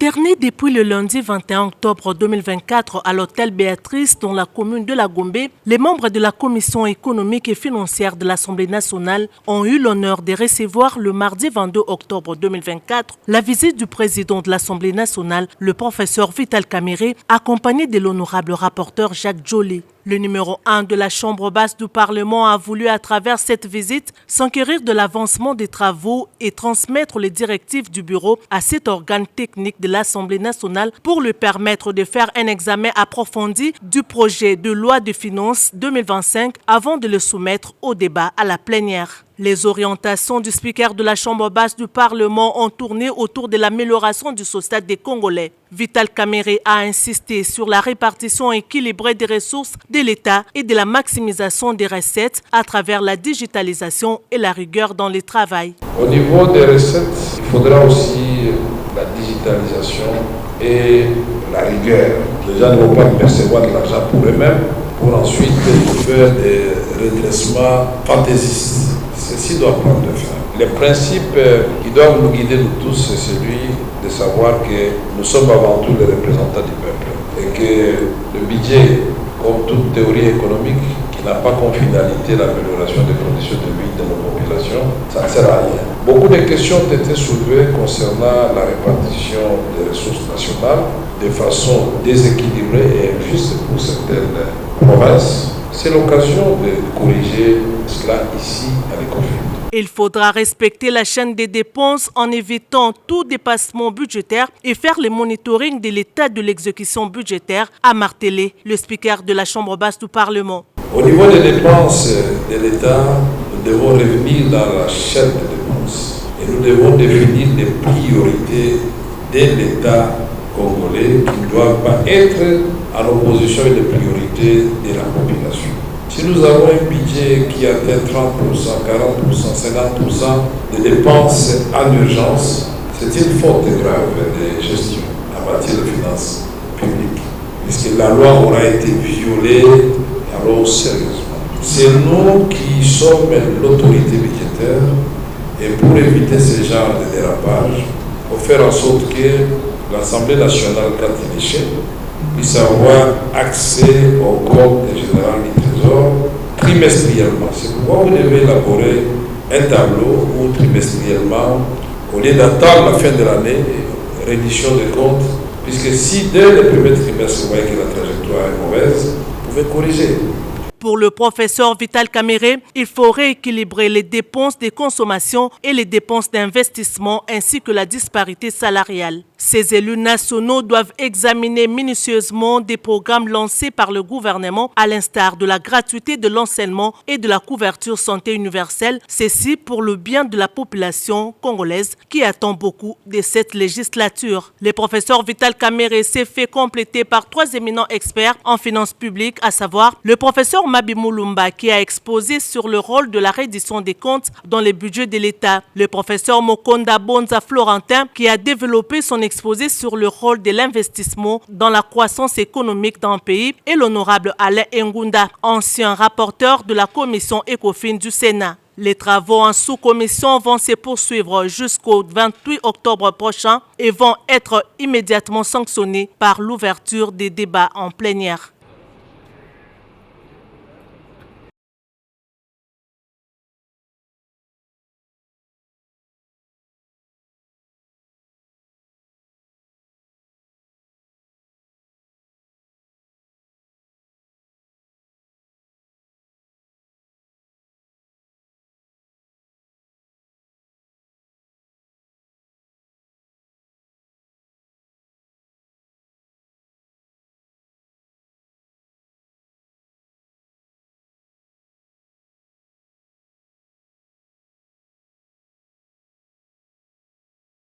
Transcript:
Internés depuis le lundi 21 octobre 2024 à l'hôtel Béatrice dans la commune de La Gombe, les membres de la commission économique et financière de l'Assemblée nationale ont eu l'honneur de recevoir le mardi 22 octobre 2024 la visite du président de l'Assemblée nationale, le professeur Vital Kamerhe, accompagné de l'honorable rapporteur Jacques Joly. Le numéro 1 de la Chambre basse du Parlement a voulu, à travers cette visite, s'enquérir de l'avancement des travaux et transmettre les directives du bureau à cet organe technique de l'Assemblée nationale pour lui permettre de faire un examen approfondi du projet de loi de finances 2025 avant de le soumettre au débat à la plénière. Les orientations du speaker de la Chambre basse du Parlement ont tourné autour de l'amélioration du social des Congolais. Vital Kamerhe a insisté sur la répartition équilibrée des ressources de l'État et de la maximisation des recettes à travers la digitalisation et la rigueur dans le travail. Au niveau des recettes, il faudra aussi la digitalisation et la rigueur. Les gens ne vont pas percevoir de l'argent pour eux-mêmes pour ensuite faire des redressements fantaisistes. Ceci doit prendre fin. Le principe qui doit nous guider nous tous, c'est celui de savoir que nous sommes avant tout les représentants du peuple et que le budget, comme toute théorie économique, qui n'a pas comme finalité l'amélioration des conditions de vie de nos populations, ça ne sert à rien. Beaucoup de questions ont été soulevées concernant la répartition des ressources nationales de façon déséquilibrée et injuste pour certaines provinces. C'est l'occasion de corriger cela ici à l'ECOFIN. Il faudra respecter la chaîne des dépenses en évitant tout dépassement budgétaire et faire le monitoring de l'état de l'exécution budgétaire, a martelé le speaker de la Chambre basse du Parlement. Au niveau des dépenses de l'État, nous devons revenir dans la chaîne des dépenses et nous devons définir des priorités de l'État congolais qui ne doivent pas être en opposition avec les priorités de la population. Si nous avons un budget qui atteint 30%, 40%, 50% de dépenses en urgence, c'est une faute grave de gestion en matière de finances publiques, puisque la loi aura été violée alors sérieusement. C'est nous qui sommes l'autorité budgétaire et pour éviter ce genre de dérapage, il faut faire en sorte que l'Assemblée nationale, quand il est chef, puisse avoir accès au compte général du Trésor trimestriellement. C'est pourquoi vous devez élaborer un tableau où trimestriellement, au lieu d'attendre la fin de l'année, reddition des comptes, puisque si dès le premier trimestre, vous voyez que la trajectoire est mauvaise, vous pouvez corriger. Pour le professeur Vital Kamerhe, il faut rééquilibrer les dépenses de consommation et les dépenses d'investissement ainsi que la disparité salariale. Ces élus nationaux doivent examiner minutieusement des programmes lancés par le gouvernement à l'instar de la gratuité de l'enseignement et de la couverture santé universelle, ceci pour le bien de la population congolaise qui attend beaucoup de cette législature. Le professeur Vital Kamerhe s'est fait compléter par 3 éminents experts en finances publiques, à savoir le professeur Mabi Moulumba qui a exposé sur le rôle de la reddition des comptes dans les budgets de l'État, le professeur Mokonda Bonza Florentin qui a développé son exposé sur le rôle de l'investissement dans la croissance économique d'un pays et l'honorable Alain Ngunda, ancien rapporteur de la commission ECOFIN du Sénat. Les travaux en sous-commission vont se poursuivre jusqu'au 28 octobre prochain et vont être immédiatement sanctionnés par l'ouverture des débats en plénière.